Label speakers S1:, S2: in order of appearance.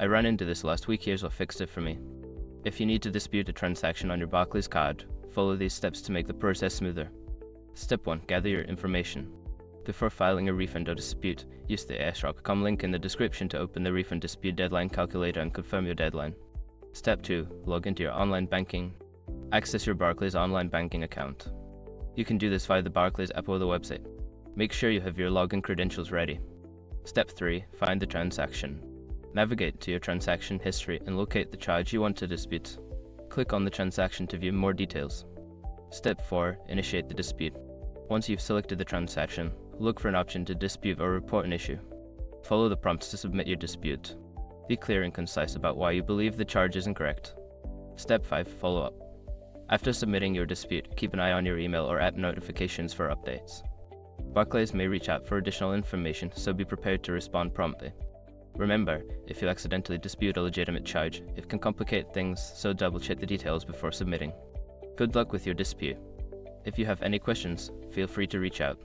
S1: I ran into this last week, here's what fixed it for me. If you need to dispute a transaction on your Barclays card, follow these steps to make the process smoother. Step 1. Gather your information. Before filing a refund or dispute, use the airshock.com link in the description to open the refund dispute deadline calculator and confirm your deadline. Step 2. Log into your online banking. Access your Barclays online banking account. You can do this via the Barclays app or the website. Make sure you have your login credentials ready. Step 3. Find the transaction. Navigate to your transaction history and locate the charge you want to dispute. Click on the transaction to view more details. Step 4. Initiate the dispute. Once you've selected the transaction, look for an option to dispute or report an issue. Follow the prompts to submit your dispute. Be clear and concise about why you believe the charge is incorrect. Step 5. Follow up. After submitting your dispute, keep an eye on your email or app notifications for updates. Barclays may reach out for additional information, so be prepared to respond promptly. Remember, if you accidentally dispute a legitimate charge, it can complicate things, so double-check the details before submitting. Good luck with your dispute. If you have any questions, feel free to reach out.